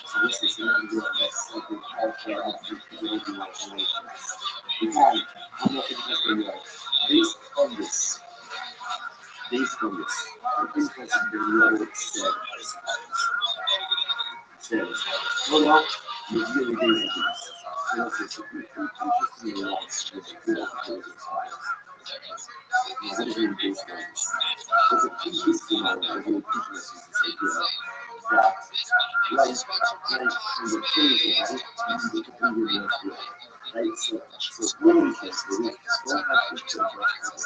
So this is another good that's like the character of the imagination. Again, I'm not going to just go based on this, I think that's the Lord says, no, no, you really did this. And also, it's interesting in life, there's a good opportunity to find. Now, what is really based on this? There's a previous scenario, there's a previous idea that life and the things of life need to be really good. Right? So one of the things we don't have to change our life because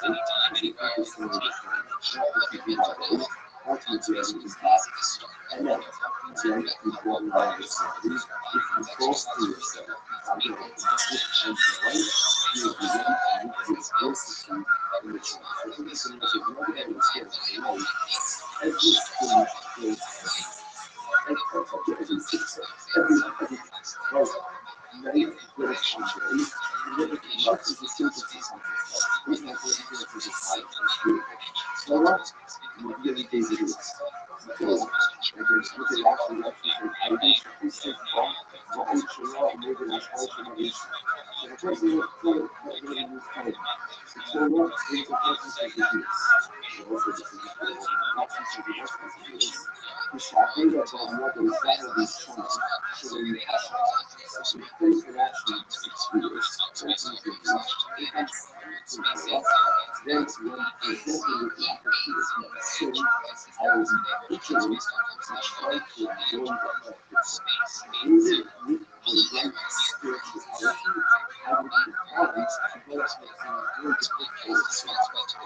we focus on the time. Not that we do our own, ultimately everything is balanced. And then, again, we go along the stories. If you force to yourself, I'm going to put time to life, you'll be ready to meet the adversity in the change. I think it's a little bit more than it's in life. Everything is well, life will change. Life is a simple something. It's not going to be just life. It's beautiful. So what? Really days it is. Because I guess look at actually I think it's just wrong. What I should not maybe that's also not is. So the person who really needs time. So what is the person to do this? So also this is not to be responsible. Sabe that another side of this channel so that you have some things that actually experience then it's when presented with the opportunity to sing, I was vigilant to try to avoid the practice. Rooted with the right spirituality, I would be promised to go to the word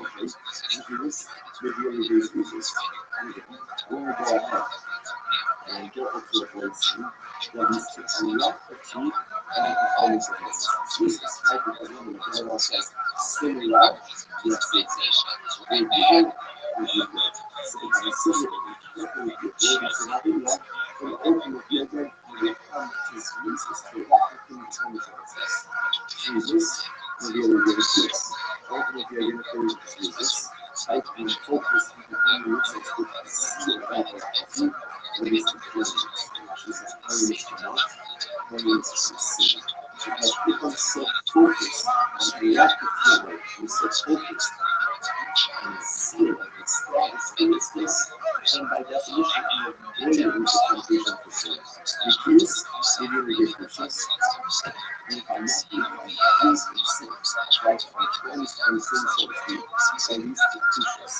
okay, so this really is and again, when we go ahead and get into a blessing that is to unlock the key and the performance of it. Jesus, right? Because when the Bible says, similar, yes, they begin with the good. So it's a similar, carefully with the word, so that we have an open again, we will come to Jesus to walk the thing from us. Jesus, revealing the gifts. Ultimately, you're going to Jesus. I can focus on the thing which is the seal of the what is the presence? Jesus, how is the not? How is the sin? Because people so focused on the lack of joy, we so focused on the seal of this. This, and by definition, we are greater than the temptation for sin. Refuse, give you the riches. And if I'm not being pleased in sin, right? My cleansed from sin, so to speak, and these petitions.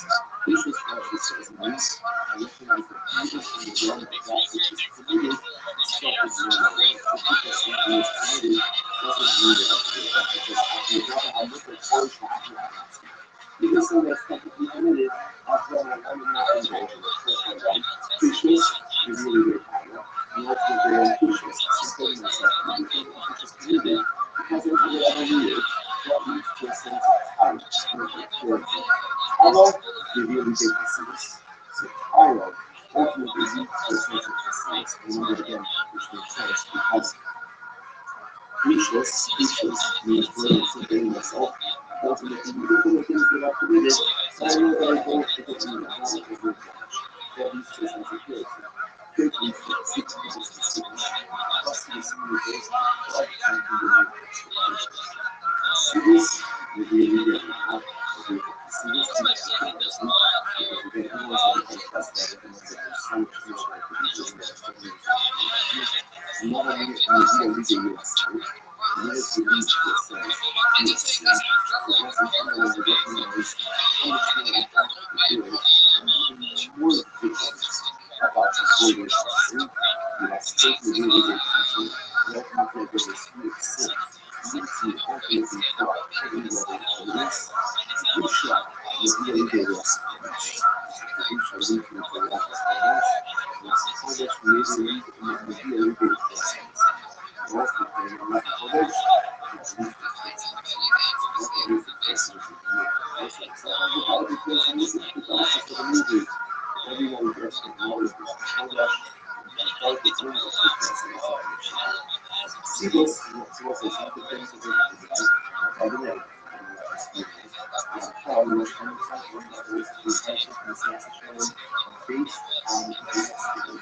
Patience actually says means I recognize the evil in the realm of that which is committed itself is normal. Just because something is committed doesn't mean that it's good. Because you have to look at those who actually happen. Because some of that stuff that we committed, after all, I'm not involved in it. Patience is really very powerful. And ultimately, very patience. Supporting myself. Anything which is committed because of whatever needed, that leads to a sense of courage and purity. Power revealing differences. So power ultimately leads to a sense of justice. Remember again, which makes sense because speechless means brilliant thinking myself. Ultimately, even the things that are committed, I know that I don't forget me, not because of judge. That leads to a sense of purity. Purity leads to consistency. Trusting communication, love and communication. See this, you really get it. See this teaches comparison, because again, everyone's going to trust that everyone's going to so much more like the people in that and not only is the leading you astray, neither to lead to a sense of unity. But once internally you recognize, understand the fact that you're good, and even more vigilant about avoiding sin, you have taken really good teaching, and ultimately there's a spirit of sin. Leads you ultimately to heavy level holiness, you shall reveal the rest of the you shall lead you to the rest of the Kodesh revealing and revealing the blessings. The rest of the Kodesh is lead to blessings. What is the blessings of the blessings? So how do you place on this? It's also for the movie. Everyone gets the knowledge of the Kodesh. All the things of the blessings of the See this, so what's this? How the things of the by the way, Paul was emphasizing that there is this righteousness and faith and the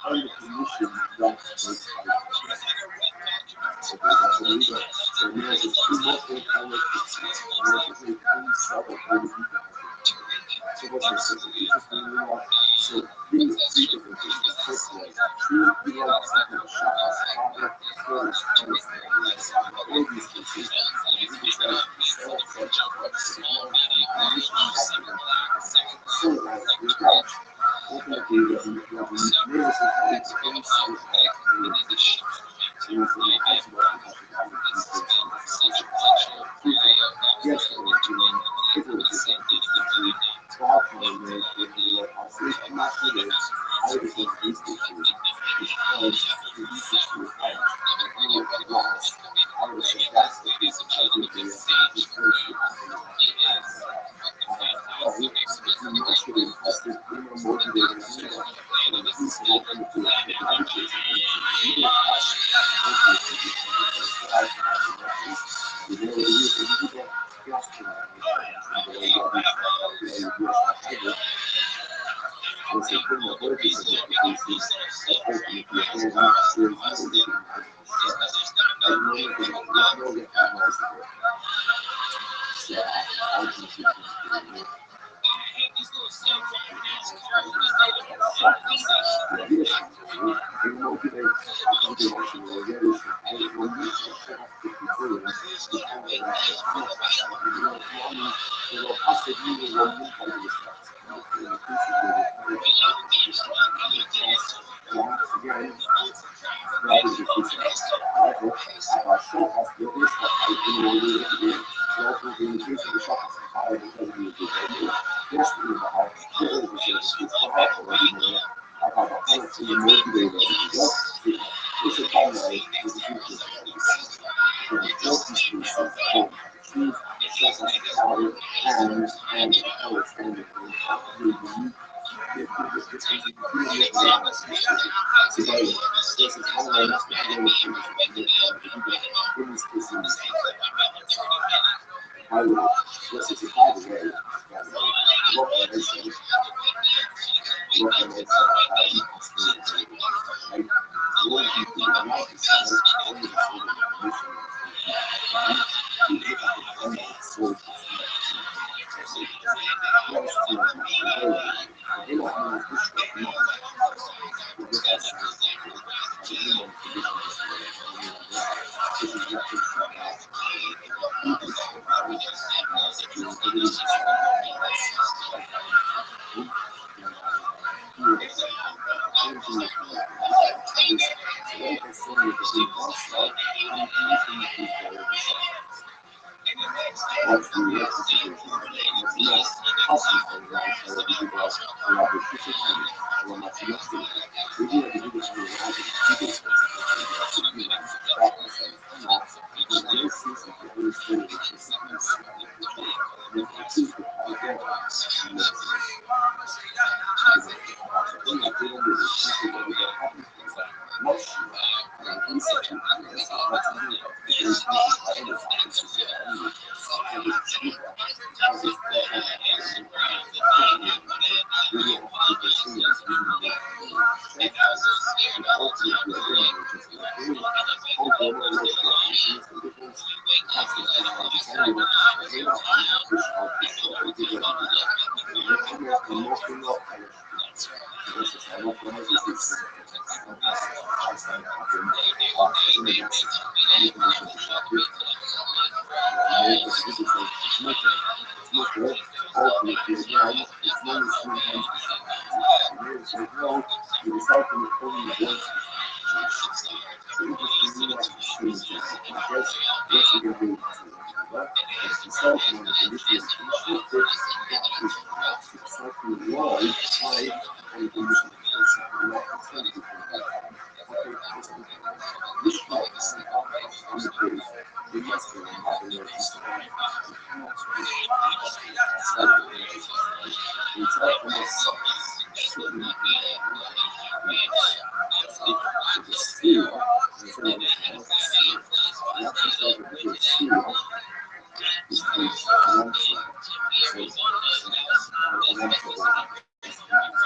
and the permission that makes okay, that's a leader. And there's a few more things I like to see. And there's a very clean start of how the people have it. So what's the second? It's just when you are so these three different things. The first was you like something to shop as father, first, and all these things. And you just like self so like you got ultimately what you notice is how it's inside and from the house of yes, it was just talk on it, I say I'm not good at I was just used to it because the research was high. And it was lost. I was a that's the piece of everything that I just heard you you must get invested, be more motivated, and increase the ultimately the benefits of it. You don't you know, you get faster and so from the purpose of the cases, ultimately, and there's no getting out of the I know that there's no getting out of it. So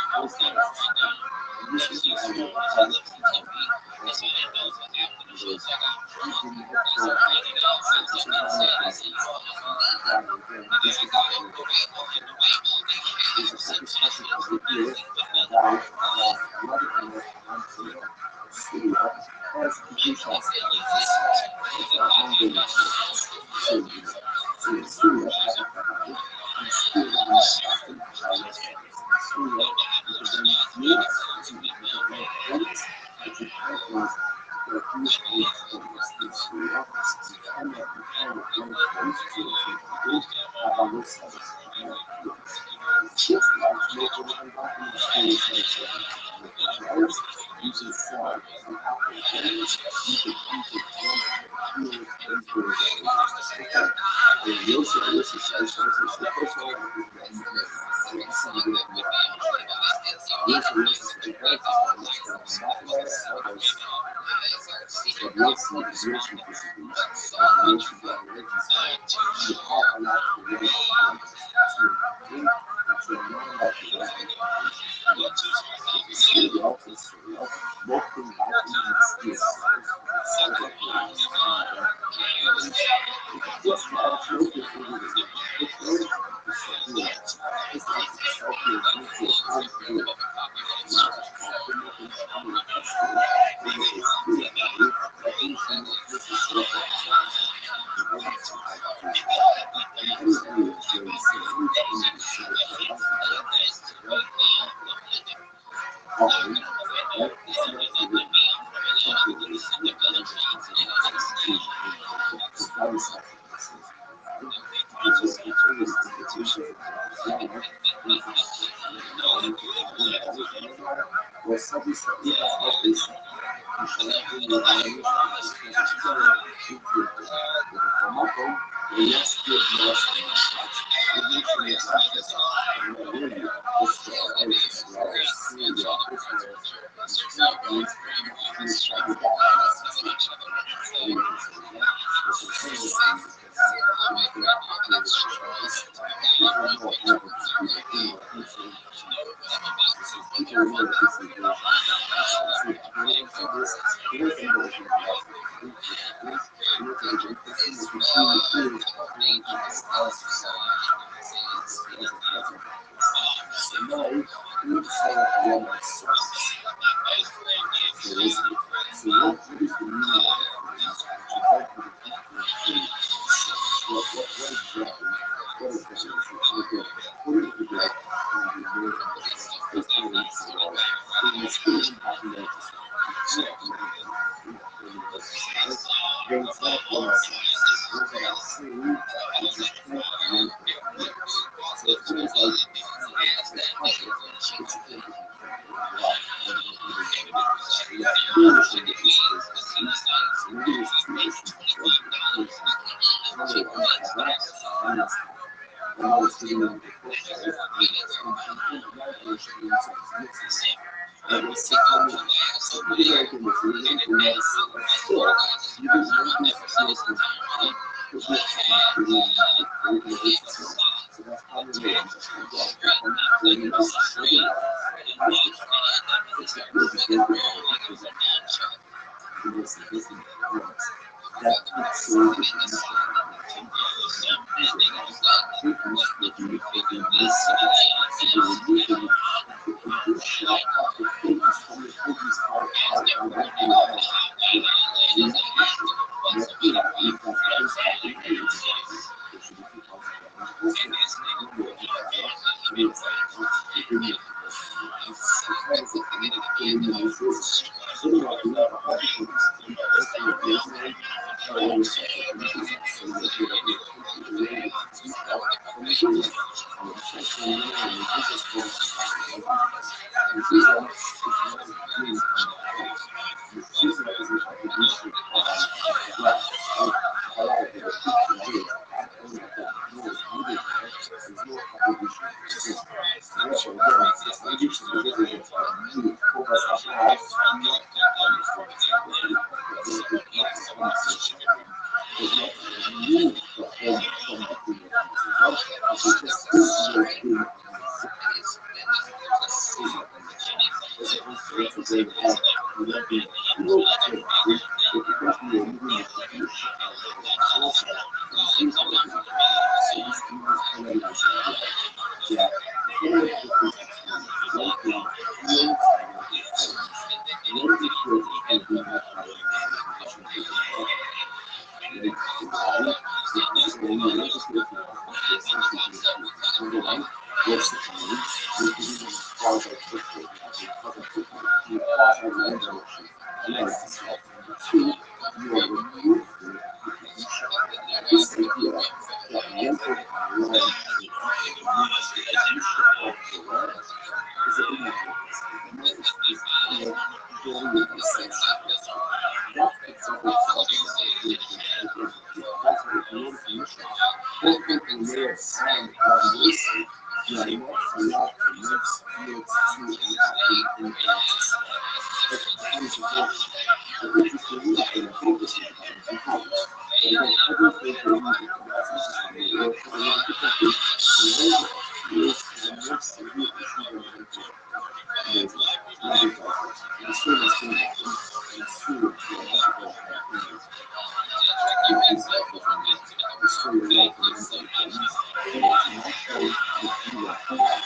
I just think it's as positions as a ongoing process. So Syria has and still in Syria represents youth, represents friends, it represents the Jewish in Syria, and kind of one place to have a website. Just like local environment schools and you can sell some applications, you can eu sou esses pessoal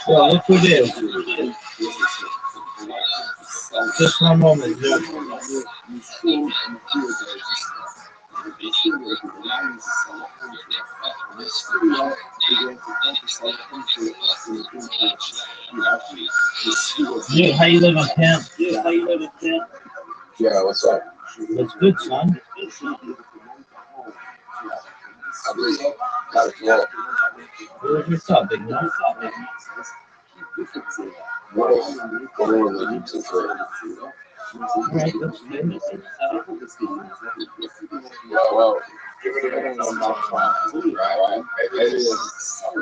Well, look who it is. Just one moment, Joe. Dude, how you live in Kent? Yeah, what's up? That's good, son. I just got a call. What's up, big man? What is going on the YouTube for? Alright, that's good. Well, depending on my time, right? It is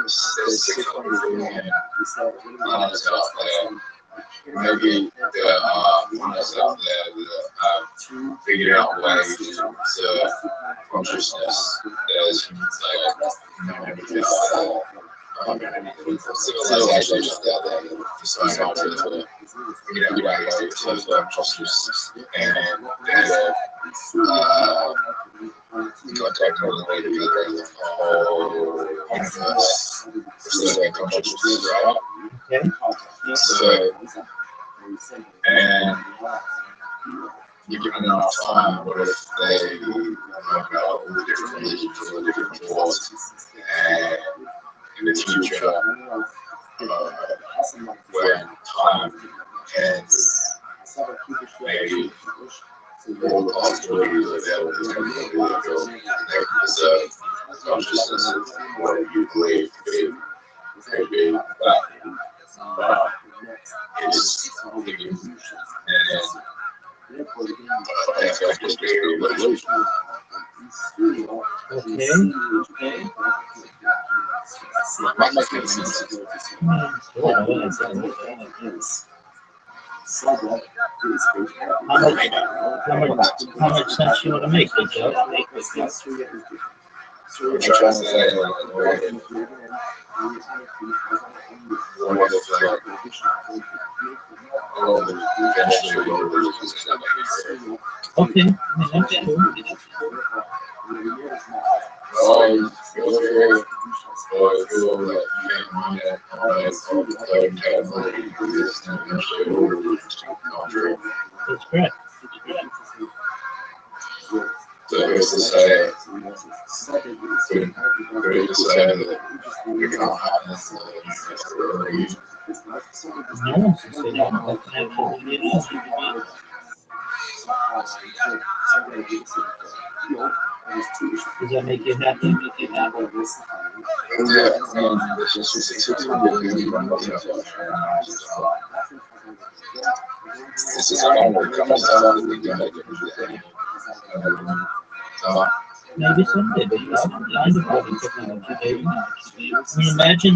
600 and maybe when I said that I've figured out ways to consciousness as civilization decided to figure out ways to consciousness and contact with the way to be the whole universe for consciousness, right? Okay. So, and given enough time, what if they have all the different religions, all the different thoughts, and in the future, when time ends, maybe all the possibilities available to them they preserve consciousness of what you believe to be maybe that is living and I think just be a religion. Okay. Might make sense. How much sense you want to make, good Joe? I'm trying to say, what if all the eventually all the religions that make sense? Okay, that's cool. That's correct. So who's to say, who's to say that we can't have this religion? No one can say that. That can absolutely be enough. Does that make you happy? Yeah, it's just this is all we're coming Maybe someday, but you have to find a body technology, baby. I mean, imagine,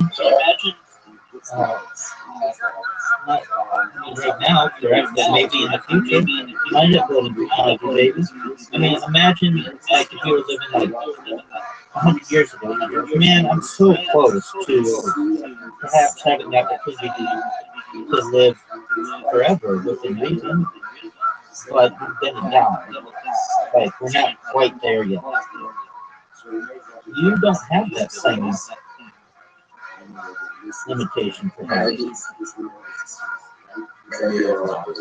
not right now, correct, but maybe in the future, you might have building technology, babies. I mean, imagine, like, if you were living, like, 100 years ago, man, I'm so close to perhaps having the opportunity to live forever with an amazing, but then and down. Like, we're not quite there yet. You don't have that same limitation, perhaps. maybe everyone was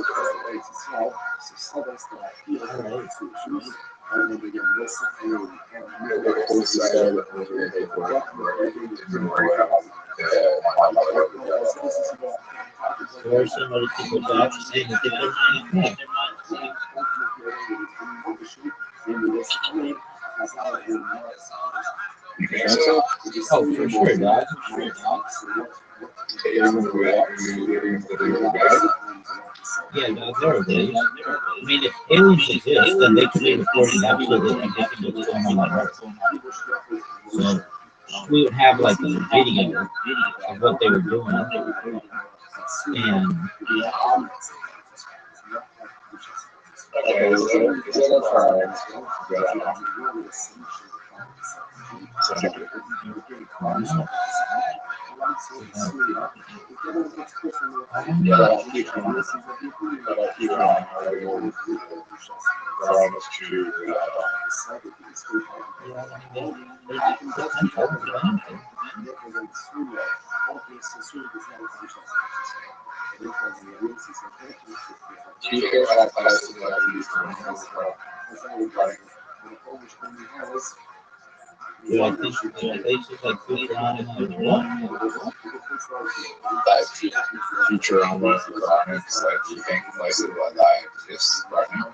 Or some other people are actually saying that they couldn't mind. Oh, for sure, dog. Yeah, dog, there are ways. I mean, if aliens exist, then they could be recording absolutely everything that's going on Earth. So we would have like a video of what they were doing, and I think places like Futurama, Futurama, comics, like you think places like that exist right now.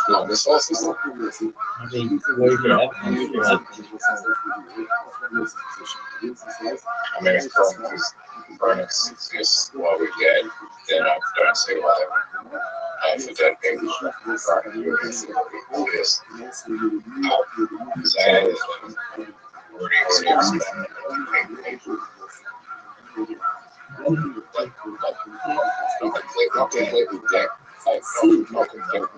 No, this also I mean, where's your evidence for like, I mean, it's Burnix is just what we get, then I'm going to say whatever. And for that thing, Burnix is sad, already experienced completely deck. Like, no completely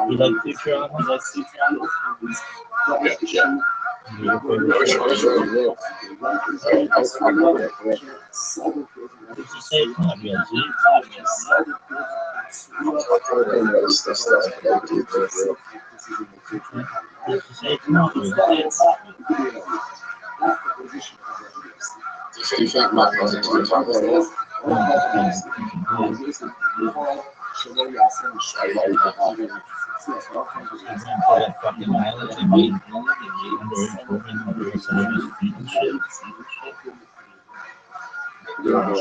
you like Futurama? Did you say it's not real? Did you say it's not real? You think my cousin's going to talk about it? That fucking island and being under assignment and shit. What are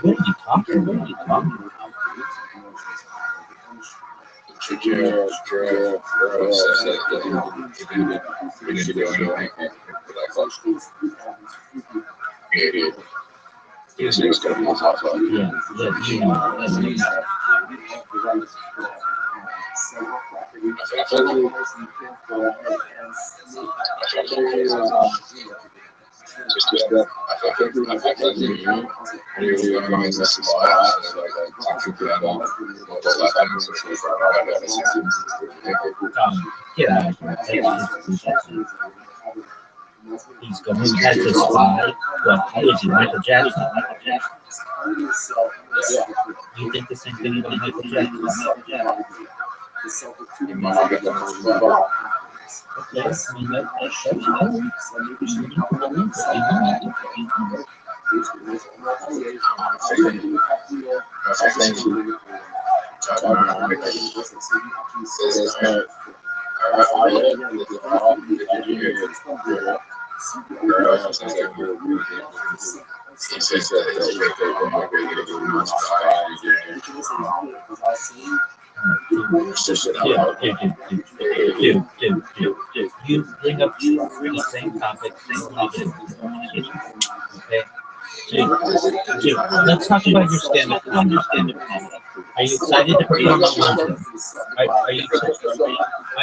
you talking about? Get out of here. He's going to catch a spy. What? How is he? Michael Jackson? You think the same thing about Michael Jackson? Yes, I mean, that shows you bring up the same topic, okay? So, let's talk about your stand-up comedy. Are you excited to perform on Wednesday? Are you excited? I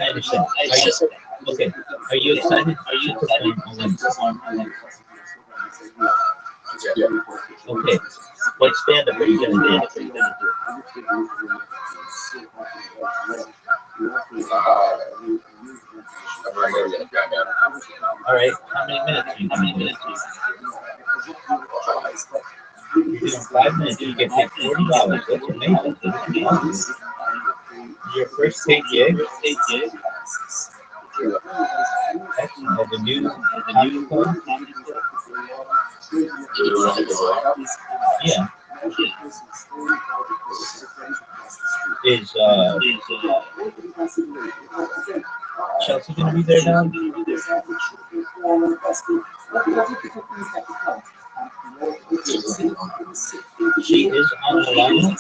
understand. Okay. Are you excited to perform on Wednesday? Okay. What stand-up are you going to do? All right. How many minutes? You're doing 5 minutes. You get paid $40. That's amazing. Your first paid gig? Excellent. At the new club? Yeah. Is Chelsea gonna be there now? She is on the line.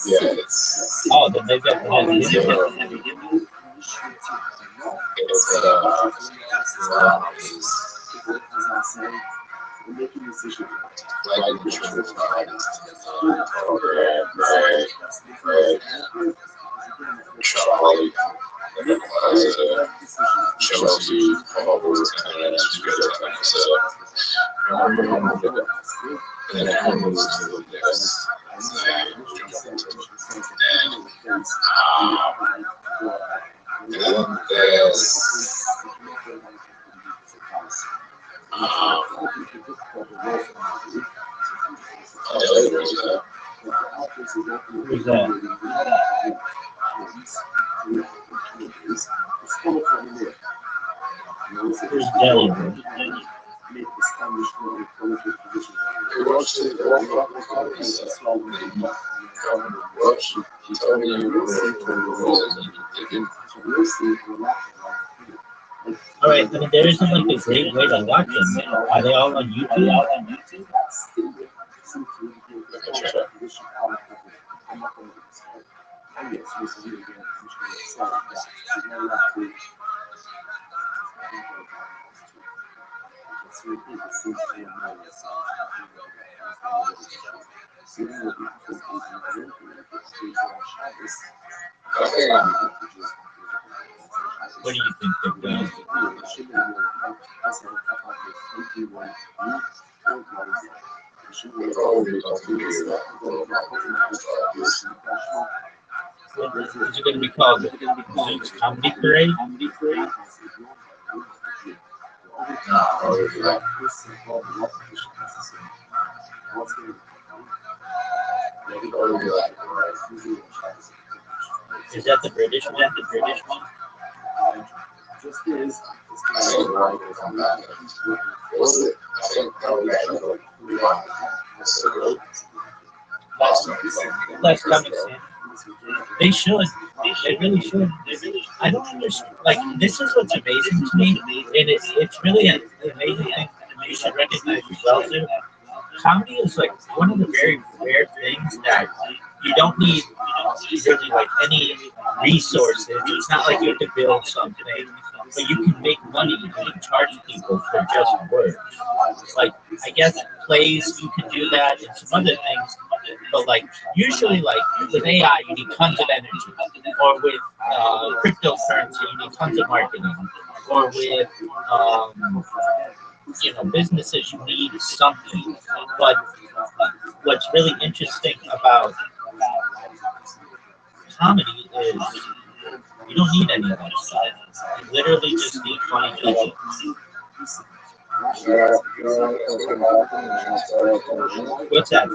Yes. Oh, then they definitely have to Charlie, Chelsea, come over with to get that. So, and then I was to the next. And then there's Who's that? Who's Jelly? All right, I mean, there isn't like a great way to watch them. Are they all on YouTube? What do you think they're doing? Is it going to be called Zeke's Comedy Parade? Is that the British one? Last Comic Sans. They should. They really should. I don't understand. Like, this is what's amazing to me, and it's really an amazing thing. You should recognize as well too. Comedy is like one of the very rare things that you don't need really like any resources. It's not like you have to build something, but you can make money. You can charge people for just words. Like, I guess plays you can do that and some other things, but like usually like with AI you need tons of energy, or with cryptocurrency you need tons of marketing, or with businesses you need something. But what's really interesting about comedy is you don't need any of that stuff. You literally just need funny people. What's that?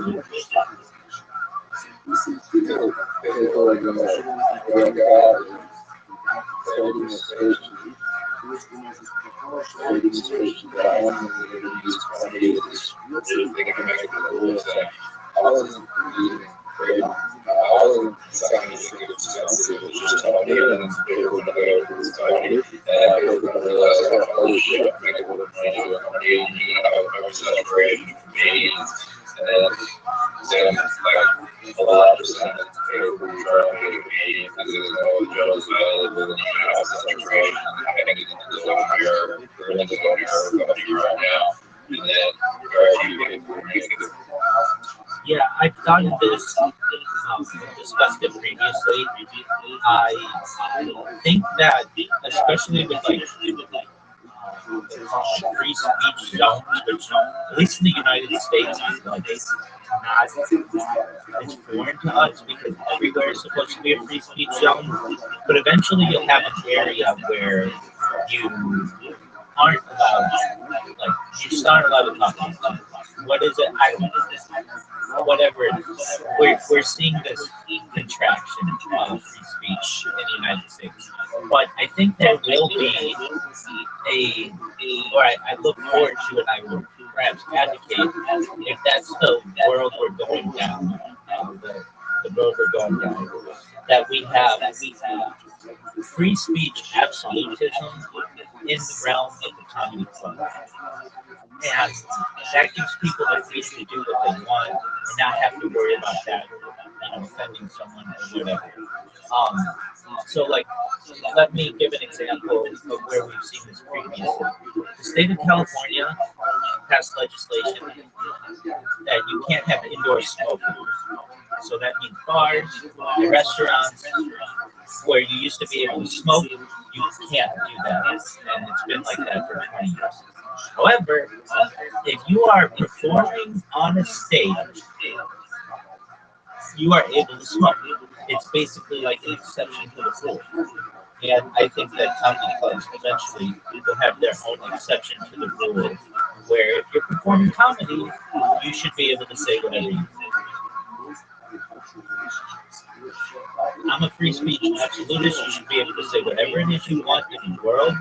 Yeah, I've done this, discussed it previously. I think that, especially with free speech zones, which at least in the United States is not it's foreign to us because everywhere is supposed to be a free speech zone. But eventually you'll have an area where you aren't allowed, like you just aren't allowed to talk about what is it? I don't know. Whatever it is, we're seeing this contraction of free speech in the United States. But I think there will be or I look forward to and I would perhaps advocate if that's the world we're going down, the road we're going down, that we have free speech absolutism in the realm of the comedy club. And that gives people the freedom to do what they want and not have to worry about that, offending someone or whatever. Um, so, let me give an example of where we've seen this previously. The state of California passed legislation that you can't have indoor smoking. So that means bars, restaurants, where you used to be able to smoke, you can't do that. And it's been like that for 20 years. However, if you are performing on a stage, you are able to smoke. It's basically like an exception to the rule. And I think that comedy clubs eventually will have their own exception to the rule, where if you're performing comedy, you should be able to say whatever you think. I'm a free speech absolutist. You should be able to say whatever it is you want in the world.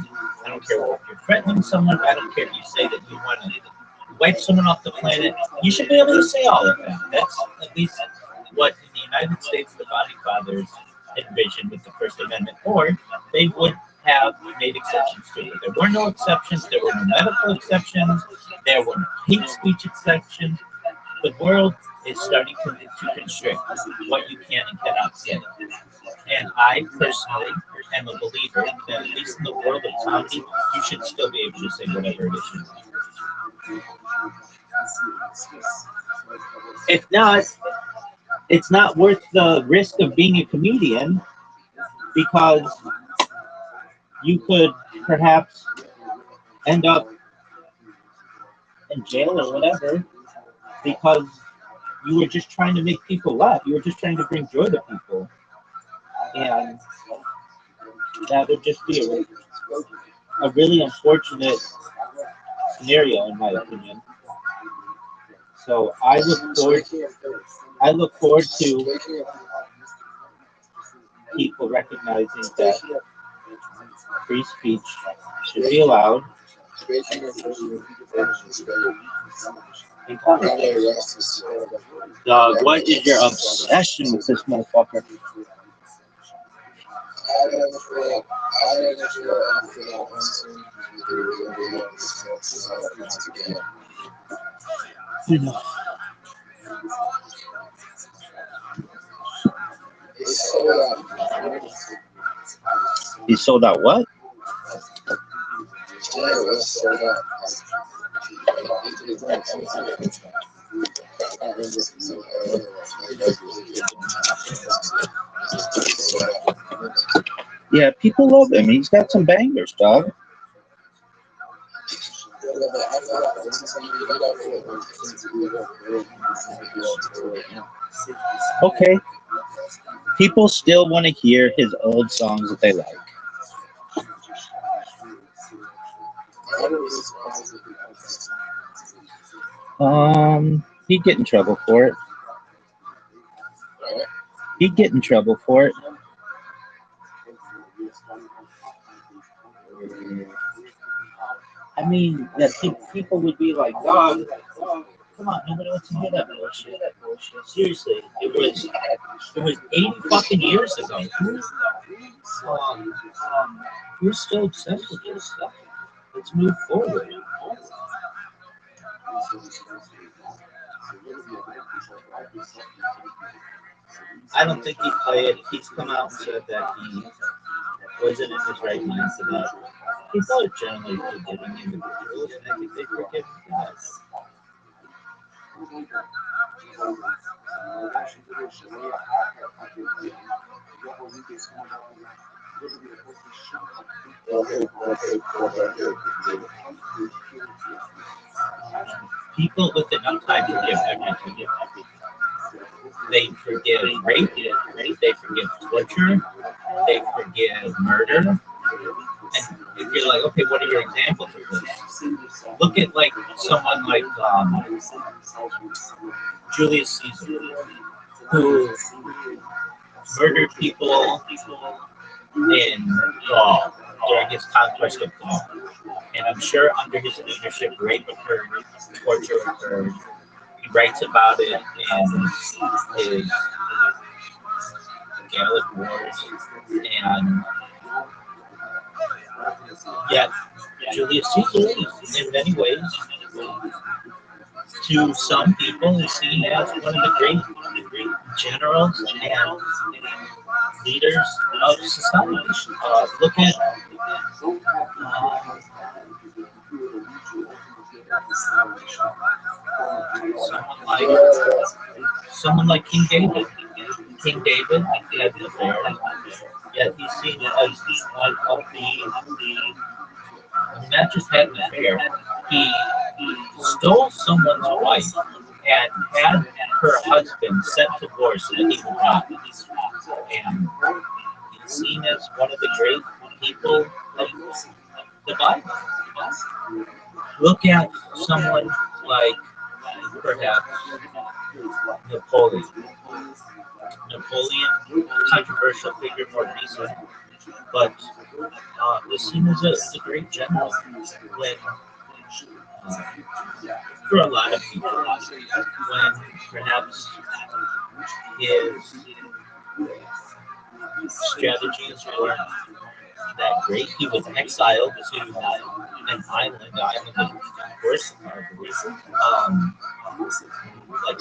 I don't care if you're threatening someone. I don't care if you say that you want to wipe someone off the planet. You should be able to say all of that. That's at least what in the United States the Founding Fathers envisioned with the First Amendment, or they would have made exceptions to it. There were no exceptions. There were no medical exceptions. There were no hate speech exceptions. The world is starting to constrict what you can and cannot say. And I personally am a believer that at least in the world of comedy, you should still be able to say whatever it is you want. If not, it's not worth the risk of being a comedian because you could perhaps end up in jail or whatever because you were just trying to make people laugh. You were just trying to bring joy to people. And that would just be a really unfortunate scenario, in my opinion. So I look forward to people recognizing that free speech should be allowed. Dog, what is your obsession with this motherfucker? He sold out what? Yeah, people love him. He's got some bangers, dog. Okay. People still want to hear his old songs that they like. He'd get in trouble for it. He'd get in trouble for it. I mean, that people would be like, "Dog, come on, nobody wants to hear that bullshit." Seriously, it was 80 fucking years ago. We're still obsessed with this stuff. Let's move forward. I don't think he played. He's come out and said that he wasn't in his right mind for that. People are generally forgiving individuals, and I think they forgive God. People with enough time forgive everything. They forgive rape, they forgive torture, they forgive murder. And if you're like, okay, what are your examples of this? Look at like someone like Julius Caesar, who murdered people in Gaul during his conquest of Gaul. And I'm sure under his leadership, rape occurred, torture occurred. He writes about it in his Gallic Wars, and yet Julius Caesar is, in many ways, to some people, is seen as one of the great generals and leaders of society. Look at someone like someone like King David. King David had an affair, yet he's seen as one of the not just had an affair. He stole someone's wife and had her husband sent to war so that he would not. And he's seen as one of the great people of the Bible. Look at someone like perhaps Napoleon. Napoleon, controversial figure, more recent, but was seen as a great general when, uh, for a lot of people, when perhaps his strategies weren't that great. He was exiled to an island of course, like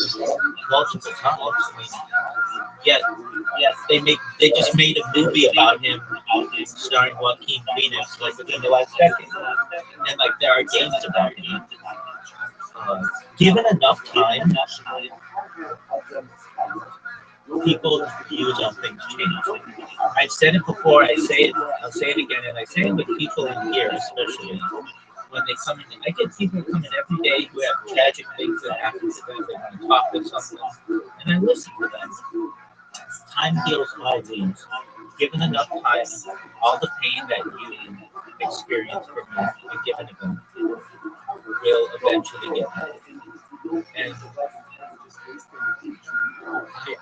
multiple times. I mean, yet they just made a movie about him, starring Joaquin Phoenix, like within the last decade, and like there are games about him. Given enough time, people's views on things change. I've said it before, I'll say it again, and I say it with people in here, especially when they come in. I get people coming every day who have tragic things that happen to them. They want to talk with something, and I listen to them. Time heals all wounds. Given enough time, all the pain that you experience from a given event will eventually get better. And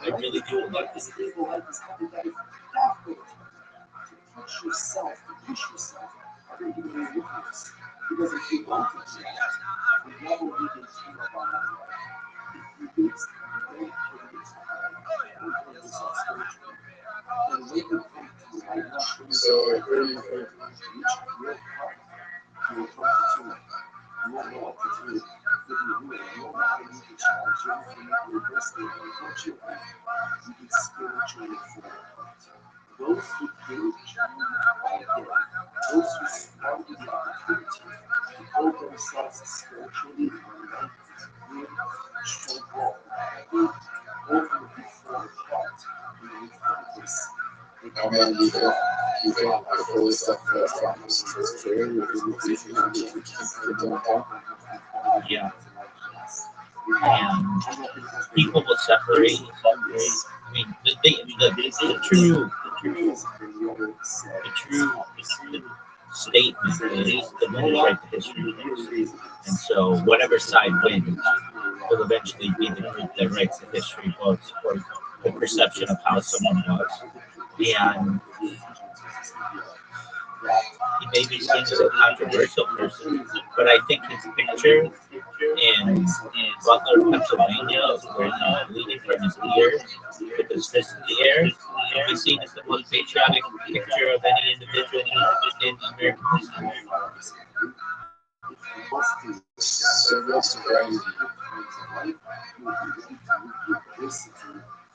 I really do believe this. So, where do you think I mean, you think the whole stuff from this is true? You think we can keep doing that? Yeah, and people will separate. I mean, the true statement is the winners write the history books. And so, whatever side wins will eventually be the group that writes the history books or the perception of how someone was. And he may be seen as a controversial person, but I think his picture in Butler, Pennsylvania, where he's bleeding from his ears with his fist in the air, can be seen as the most patriotic picture of any individual in American history. So that's crazy.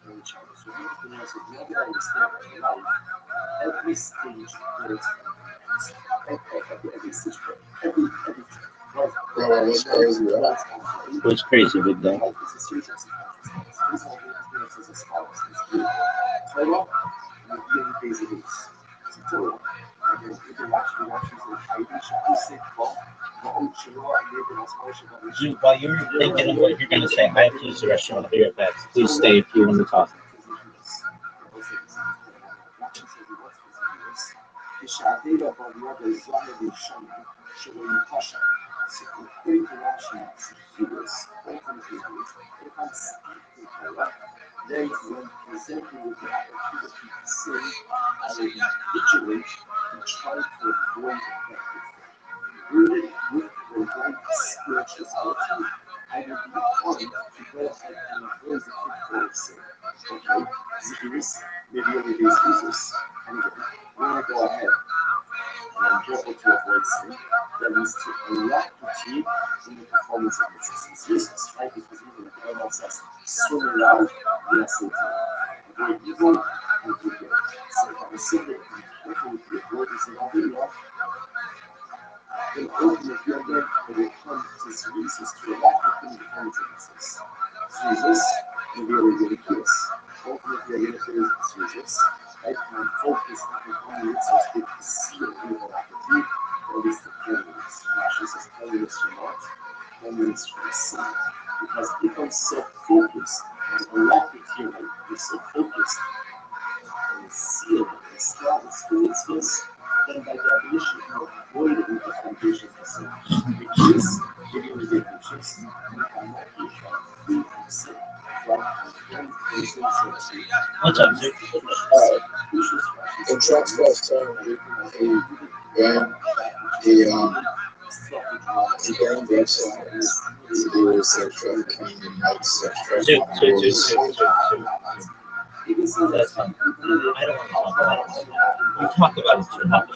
and chapter. So everything else, if you have to understand in life, every stage builds every stage, every Bro, what's crazy, right? What's crazy with that? life is a series of circumstances. This whole experience is as follows. It's good. Torah, many days a week. It's Torah. And then you can watch the Friday, Shabbat, Sek, Bo, Bo, Shiloh, and maybe that's why Shabbat. Dude, while you're thinking of what you're going to say, I have to use the restroom. I'll be right back. Please stay if you want to talk. ושהאביב הבריאה באזור הראשון שלו יפשע. סיפורי רש"י סיפוס, אופן חיבור, אופן סיפור, they when presenting with the activity to say, I will be vigilant and try to avoid effective. Rooted with the right spirituality, I will be armed because I can avoid the pitfalls. Okay, Zechariah, maybe only these Jesus. Anyway, we're going to go ahead and careful to avoid sin. That means to alacrity in the performance of the system. It's useless, right? Because even if the Bible says, swim around, we are Satan. Avoid evil and do good. So if I'm simply careful with your word, is an idea. Then ultimately, again, it will come to Jesus to alacrity in the performance of the system. Jesus, really ridiculous. Ultimately, again, if it is Jesus, right? And focus on the performance of the seal in the alacrity, or at least the cleanliness. Rashi says cleanliness from what? Cleanliness from sin. Because if I'm so focused on alacrity, right? You're so focused and seal and strong experiences, then by definition, you avoid it with the foundation of sin. Because if you resist riches, you cannot be free from sin. What's up, Zeke? The truck's got saying when the gang website to do with sex trafficking and like sex Zeke, trafficking Zeke, Zeke, was Zeke, Zeke, Zeke. That's fine. I don't want to talk about it. You talk about it too much.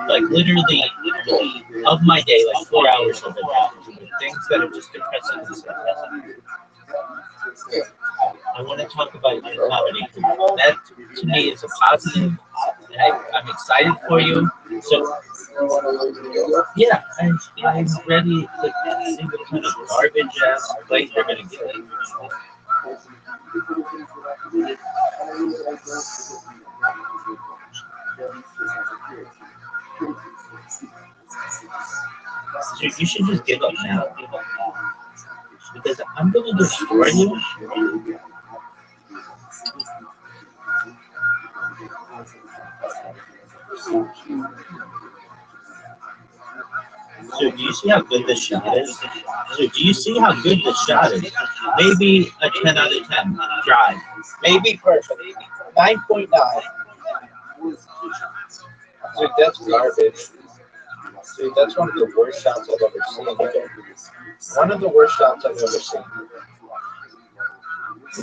Like literally, of my day, like 4 hours of it happens with things that are just depressing and stuff. I want to talk about your comedy. That to me is a positive, and I'm excited for you. So you want to look together. yeah, I'm ready to see what kind of garbage ass plate they're gonna get. So you should just give up now, because I'm gonna destroy you. So do you see how good this shot is? So do you see how good this shot is? Maybe a 10 out of 10 drive. Maybe perfect. 9.9. Dude, that's garbage. Dude, that's one of the worst shots I've ever seen. One of the worst shots I've ever seen.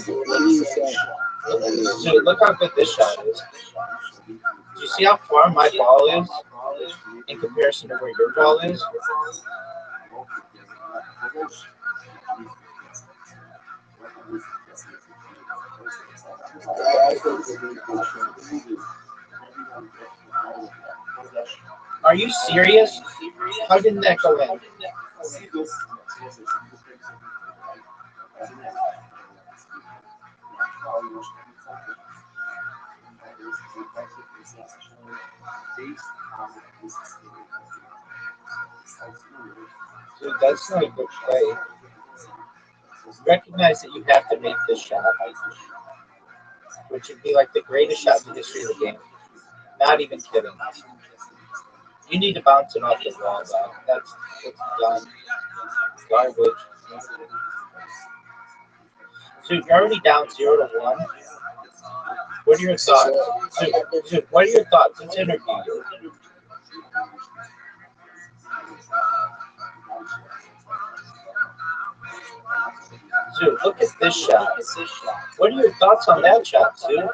What are you saying? Dude, look how good this shot is. Do you see how far my ball is in comparison to where your ball is? Are you serious? How didn't that go in? Dude, that's not a good play. Recognize that you have to make this shot, which would be like the greatest shot in the history of the game. Not even kidding. You need to bounce it off the wall, though. That's done. Garbage. So you're already down 0-1. What are your thoughts? So what are your thoughts? Let's interview you. Dude, look at this shot. What are your thoughts on that shot, dude?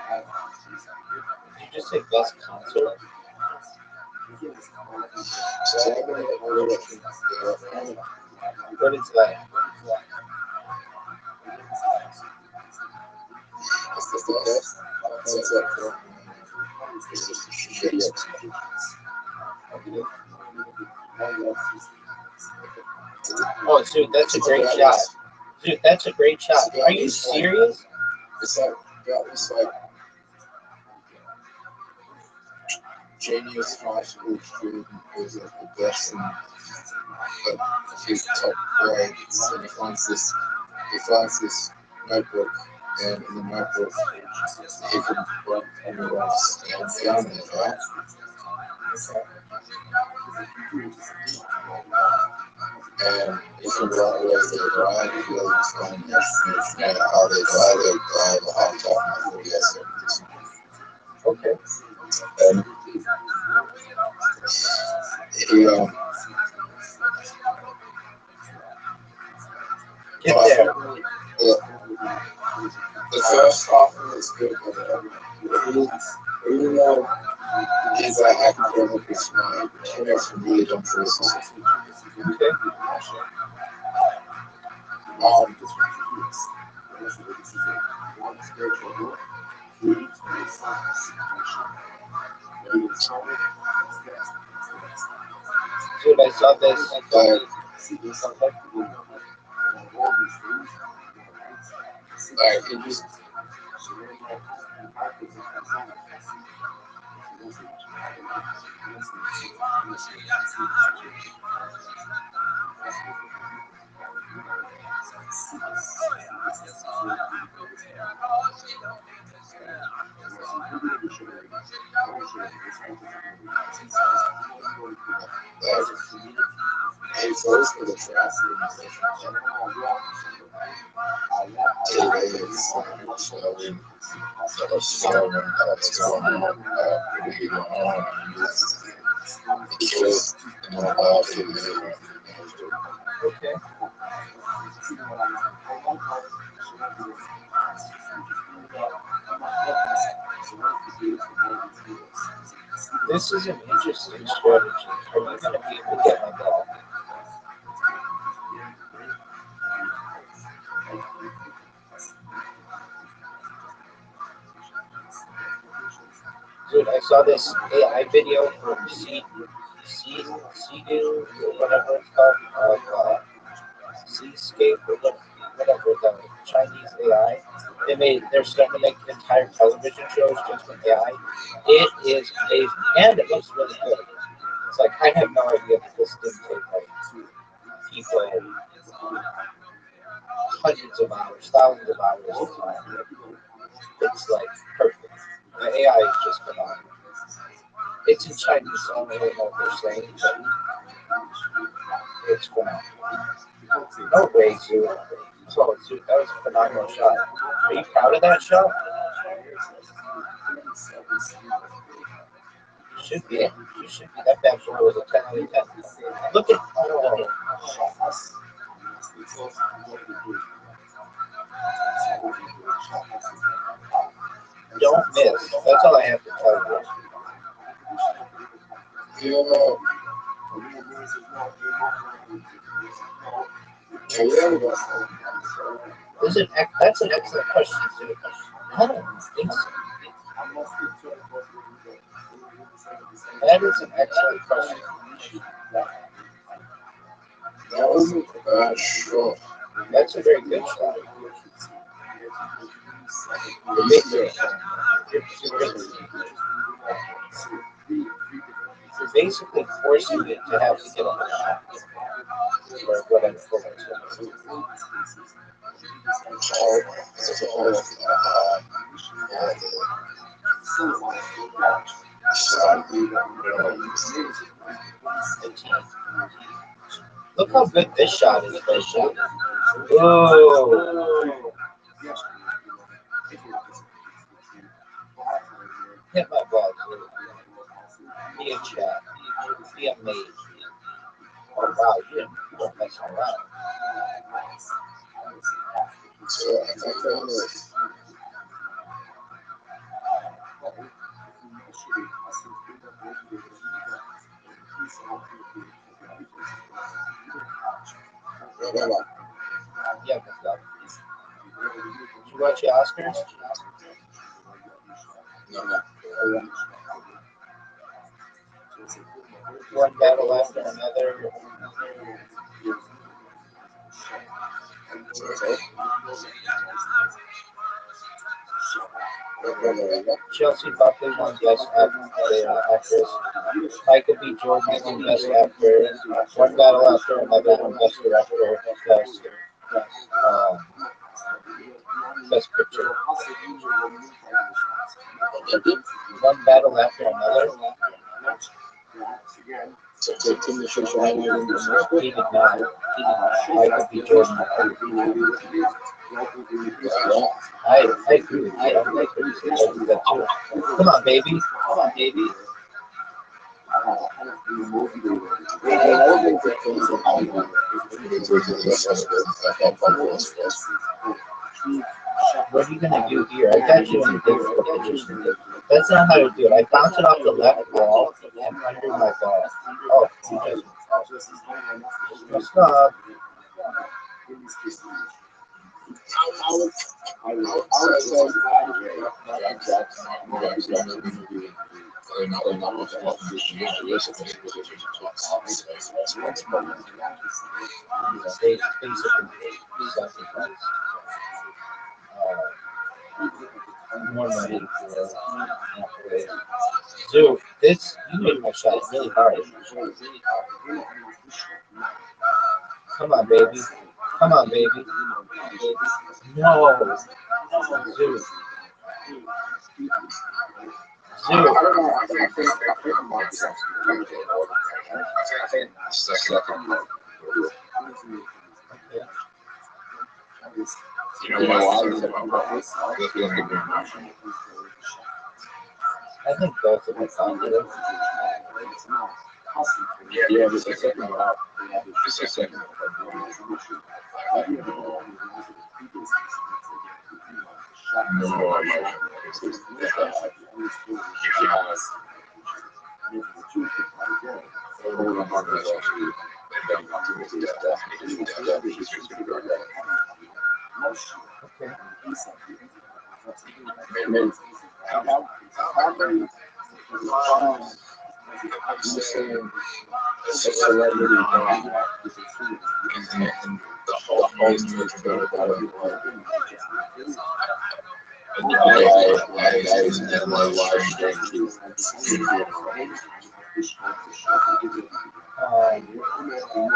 Did you just say best concert? What is that? Oh, dude, that's a great shot. Dude, that's a great shot. Are you serious? It's like genius high school student was like the best in his top grades, and he finds this notebook, and in the notebook he can write everyone's found it, right? And you can write where they died, you can explain everything, and how they died, the whole time, yes, Okay. and he Get there. the first half of it's good, but even though he's academically smart, he makes some really dumb choices. Okay. Dude, I saw this. Like, he just he falls for the trap. What's going on, Okay. This is an interesting strategy. Are you going to be able to get my ball? Dude, I saw this AI video from Seagull, or whatever it's called, Seascape, or whatever, the Chinese AI. They're starting to make entire television shows just with AI. It is amazing, and it looks really good. It's like, I have no idea that this didn't take like people hundreds of hours, thousands of hours of time. It's like perfect. The AI is just phenomenal. It's in Chinese, so I don't really know what they're saying, but it's phenomenal. No way, dude. Oh, dude, that was a phenomenal shot. Are you proud of that shot? You should be. You should be. That bad boy was a 10 out of 10. Look at. Oh, don't miss. That's all I have to tell you. That's an excellent question, dude. I don't think so. That is an excellent question. That wasn't a bad shot. That's a very good shot. You're basically forcing it to have to get on the shot. Or whatever. Look how good this shot is. This shot. Whoa. Hit my ball, dude. Be a chat. Be a mate. Oh, wow. You don't mess around. So I think Yeah, good stuff. Did you watch the Oscars? No. One battle after another. Sorry. Chelsea Buckley won Best Actress. Michael B. Jordan won Best Actor. One battle after another won Best Director. Um, Best Picture. One battle after another. So can you show highlighting He did not. Michael B. Jordan. I agree with you. I like what you said. I do that too. Come on, baby. Come on, baby. What are you gonna do here? I got you in the difficult position. That's not how to do it. I bounce it off the left wall and under my ball. Oh, you just stop. Stage basically sacrifice. More money for Dude, this you made my shot really hard. Come on, baby. Come on, baby. No. Dude. I think both of them positive. Yeah, just a second. Just a second.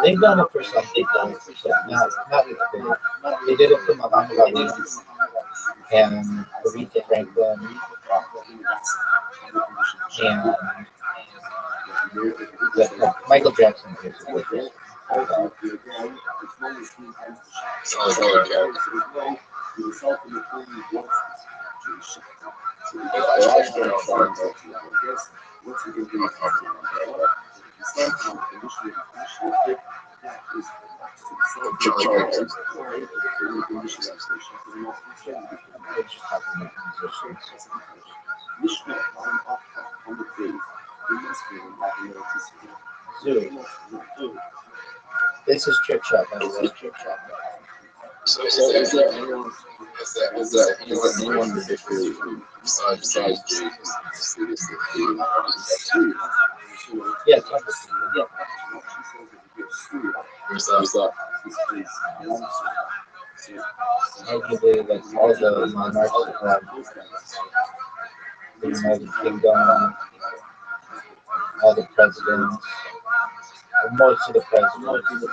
They've done it for some. They've done it for some. Not with the They did it for Muhammad Ali and Aretha Franklin and Michael Jackson. Basically. This is Trip Shot, by the way. So is there anyone particularly besides Jake? Yeah, Where's that? arguably, like all the monarchs of the United Kingdom, all the presidents, or most of the presidents,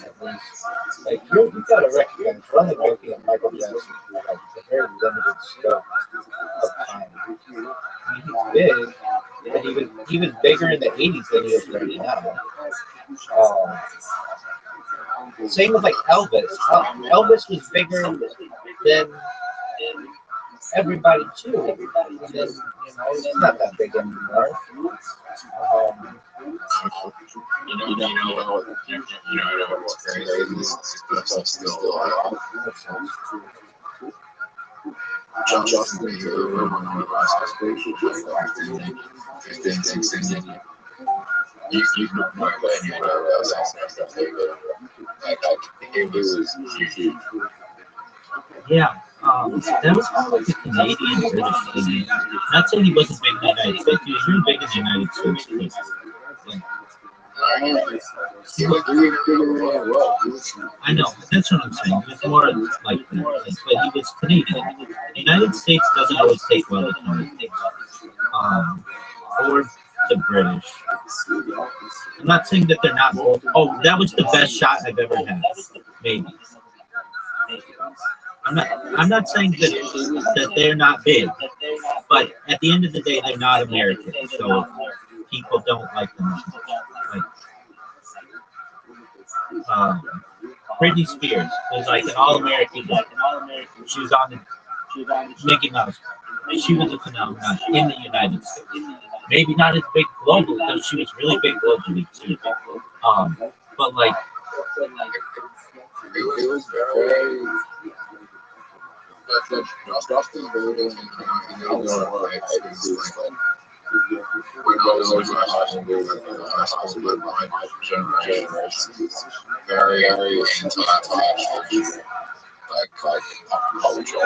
at least. Like you gotta recognize, we're only looking at Michael Jackson for like a very limited scope of time. I mean, he's big, but he was bigger in the '80s than he is right now. Same with like Elvis. Elvis was bigger than everybody too. And then, he's not that big anymore. What's crazy is still alive. Justin Bieber when I was like 15, 16. You know, like anywhere else, it was huge. Yeah, that was kind of like a Canadian British thing. Not saying he wasn't big in the United States. He was really big in the United States. Like, I know, but that's what I'm saying. He was more like that. Like, but he was Canadian. The United States doesn't always take well to Canadians. Or the British. I'm not saying that they're not both. Oh, that was the best shot I've ever had. Maybe. I'm not saying that they're not big, but at the end of the day, they're not American, so people don't like them as much. Like, Britney Spears was like an all-American. She was on the Mickey Mouse. She was a phenomenon in the United States. Maybe not as big globally, though she was really big globally too. But like, it was very. Justin Bieber and very, very anti-culture. Like culture.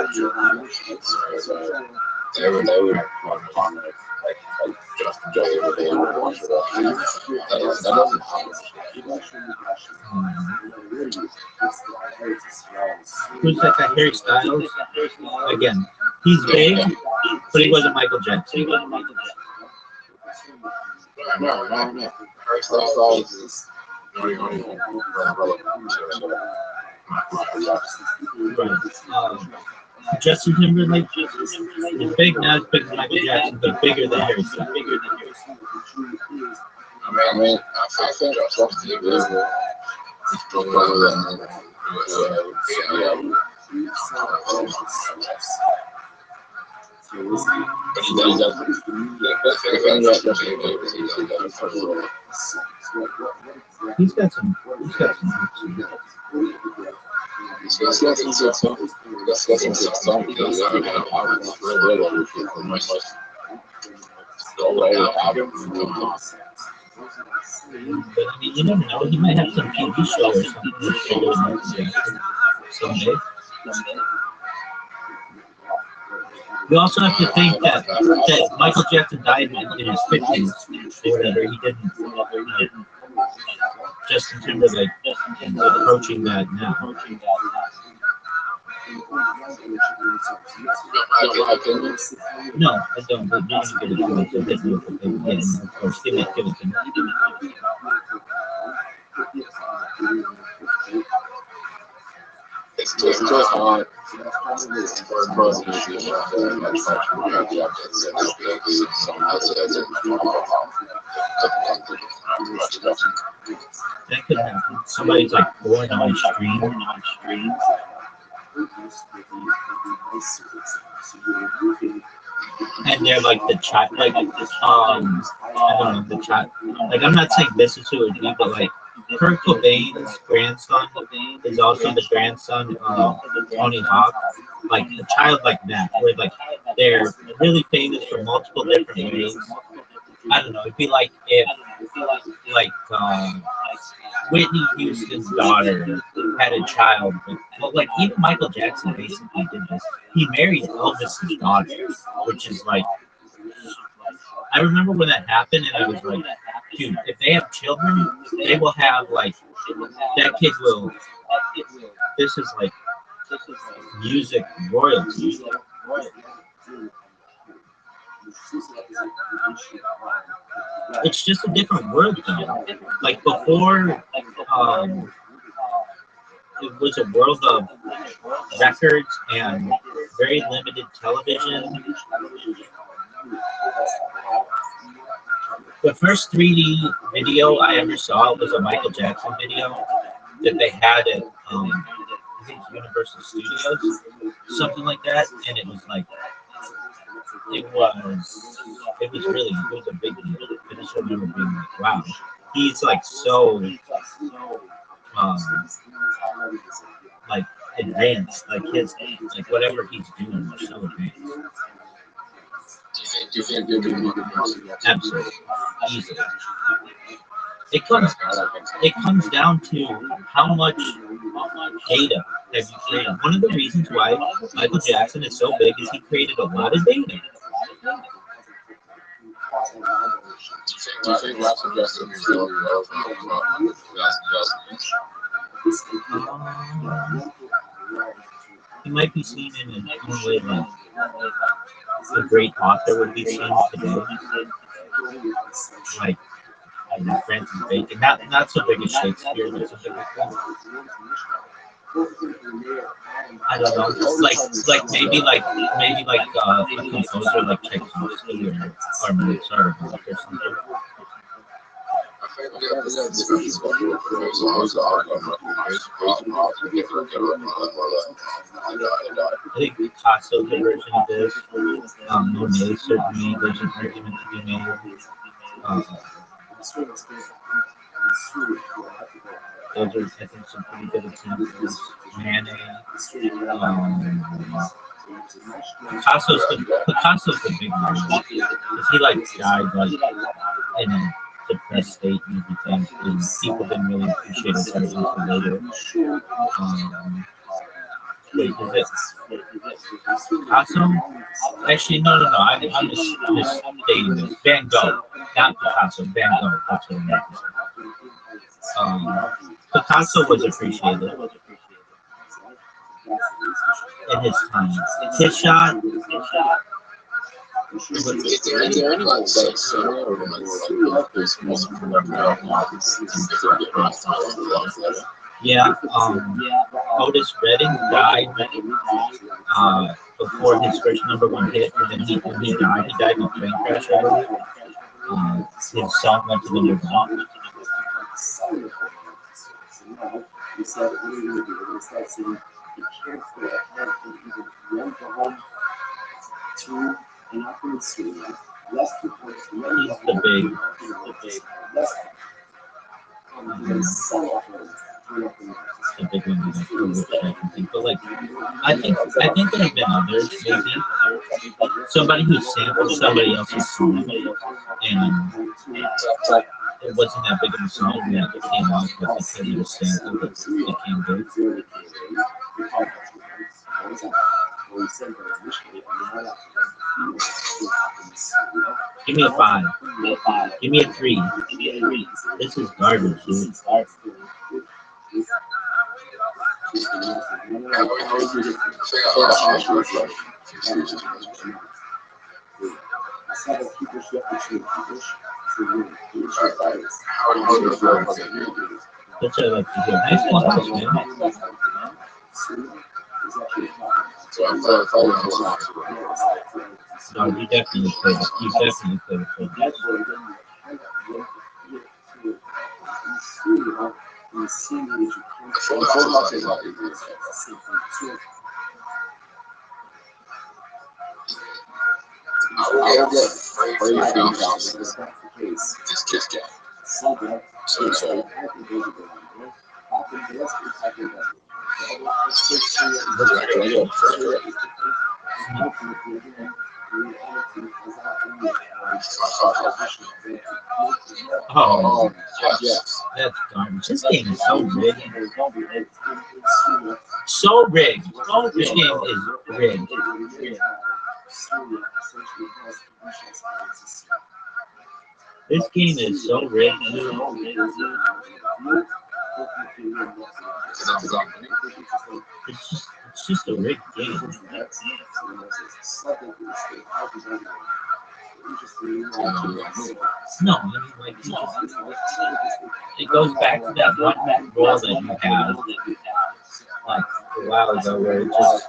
They would like Justin Bieber. They would watch it. That doesn't happen. who's that guy? Harry Styles. Again, he's big, but he wasn't Michael Jackson. No. Harry Styles is not even relevant. Right. Justin Timberlake is big, not as big as Michael Jackson, but bigger than Harry Styles. I mean, I think Justin Bieber is better than but he does. He's got some. But I mean, you never know. He might have some TV show or something someday. You also have to think that Michael Jackson died in his 50s, or whatever. He didn't. Justin Timberlake is approaching that now. No, I don't. But you're gonna get it to it. Of course, give it to me. It's just hard. That could happen. Somebody's like born on stream. And they're like the child, like I don't know, the child. Like, I'm not saying this is who it would be, but like Kurt Cobain's grandson is also the grandson of Tony Hawk. Like a child like that, where like they're really famous for multiple different ways. I don't know. It'd be like if like Whitney Houston's daughter had a child. Well, like even Michael Jackson basically did this. He married Elvis's daughter, which is like, I remember when that happened, and I was like, dude, if they have children, they will have like, that kid will. This is like music royalty. It's just a different world now. Like before, it was a world of records and very limited television. The first 3D video I ever saw was a Michael Jackson video that they had at I think Universal Studios, something like that, and it was like it was a big deal. I just remember being like, wow, he's like so like advanced. Like his, like whatever he's doing is so advanced. Do you think you'll be able to Absolutely, easily. It comes down to how much data have you created. One of the reasons why Michael Jackson is so big is he created a lot of data. Do you think lots of Justin is still He might be seen in a way like a great author would be seen today, like Francis Bacon. Not so big as Shakespeare, but something like that. I don't know, maybe like a composer like Tchaikovsky or Mozart or something. I think Picasso's a version of this. Monet certainly there's an argument to be made. Those are, I think, some pretty good examples. Manet. Picasso's the big one because he like died like in a depressed state and everything, and people didn't really appreciate his art until later. Wait, is it Picasso? Actually, no. I'm misstating this. Van Gogh, not Picasso. Van Gogh. That's what I meant to say. Picasso was appreciated in his time. His shot. Is there any like scenario or Yeah, Otis Redding died before his first #1 hit, and then when he died in a plane crash. I believe. His song went to the #1. He's the big. The big one that I can think, but like I think there have been others, maybe somebody who sampled somebody else's song and it wasn't that big of a song that it came out, but because it was sampled, it became big. Give me a 5. Give me a 3. This is garbage, dude. That's what I like to hear. Nice little house, man. No, you definitely could. You definitely could have played that. Oh, yes. That's garbage. This game is so rigged. So rigged. This game is rigged. This game is so rigged. It's just a rigged game. No, I mean, like, it goes back to that one role that you had, like, a while ago, where it just,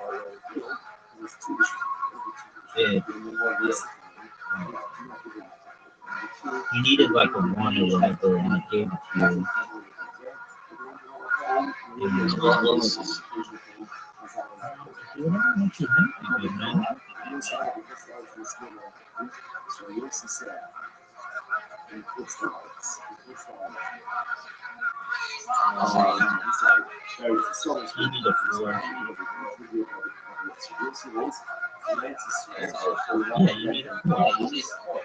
you needed, like, a 1 or whatever, and it gave it to you. You need a floor. Yeah, you need a floor.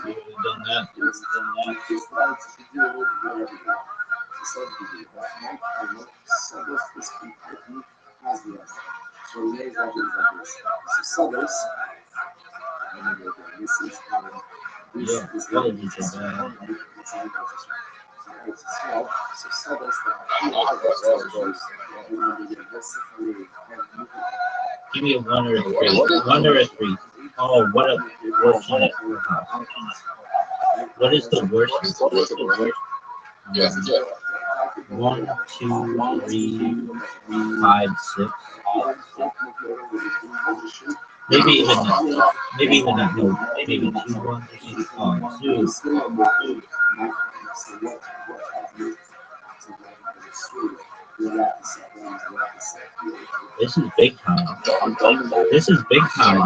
You would have done that. Yeah, probably just bad. Give me a 1 or a 3. 1 or a 3. Oh, what a fortunate. What is the worst? What is the worst? Yes, it's it. 1, 2, 3, 5, 6. Maybe even not. Maybe even not. No, maybe 2, 1, 2. This is big time. This is big time.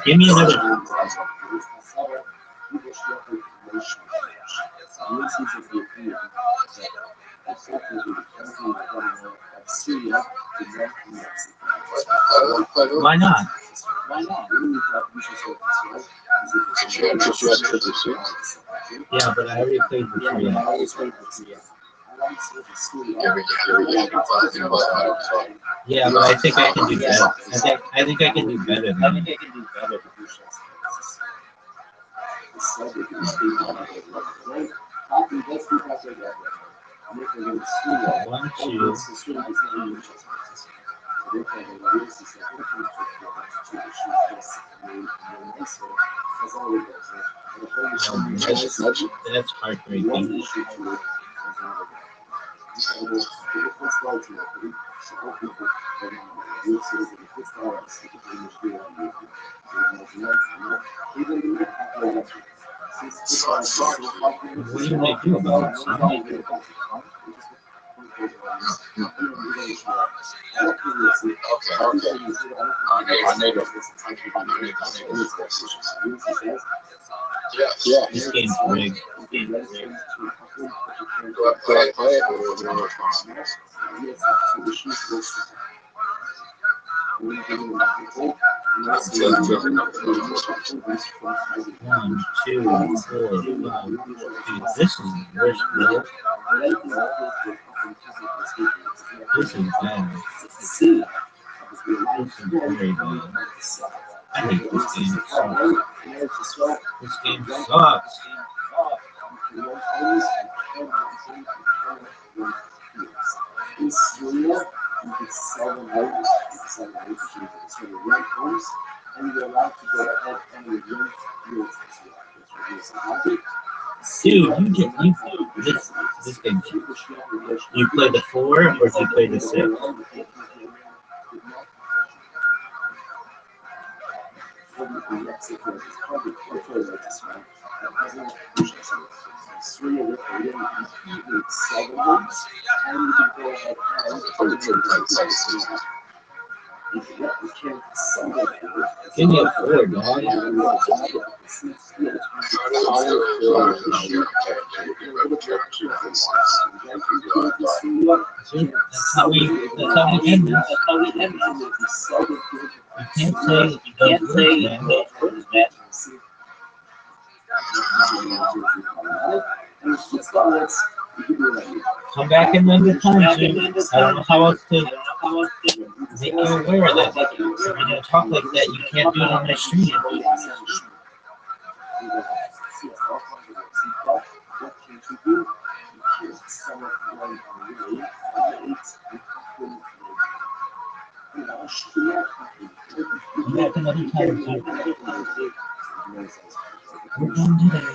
Give me another. Why not? Yeah, but I already played the 3. Yeah, but I think I can do better. I think I can do better than that. 1, 2. That's heartbreaking. What do you want to do about it, son? Yeah. This game's rigged. One, two, 4, 5. Dude, this is the worst level. This is bad. This is very bad. I hate this game. It sucks. This game sucks. Dude, this game. You play the 4 or do you play the 6? Give me a 4, dog. See, that's how we end this. You can't say that. Come back another time, Jim. I don't know how else to make you aware that if you're gonna talk like that, you can't do it on my stream. Come back another time, Jim. We're done today.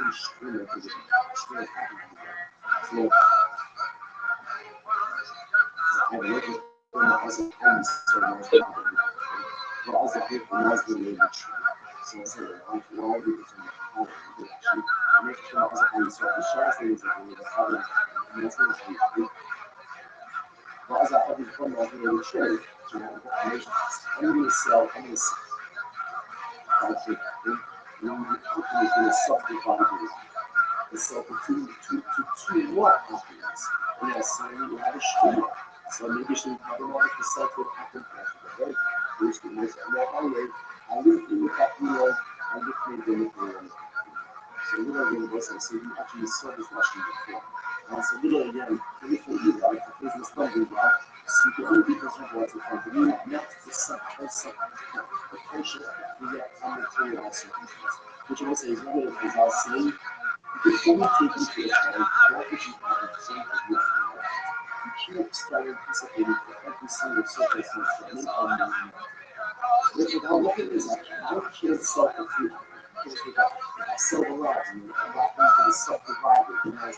extreme, because it's extreme happening. So I work with them as a friend, so much. But as a people, as the language. So I said, why do you think how to actually make sure as a friend, so the short things that we have, and that's what we but as I have become a very trade, you know, I'm going to sell, I'm going to sell, when the company is going to subdivide it, so to what happens? Yes, so you have a street, so maybe you should have another percentage happen, right? Which is more highway, I live in the capital, I live in the so we are going to listen, so you actually saw this machine before. So we are again, for you, right? The business funding, right? So you can only be concerned about the company, not the subconsultation, we get material solutions. Which I would say is one of the things I'll say, you can only take into account what would you have to say for you. You can't start anticipating for every single circumstance that may come down. Without looking at this, I can't sell for free. I sell a lot, and I'm not going to subdivide it, you know.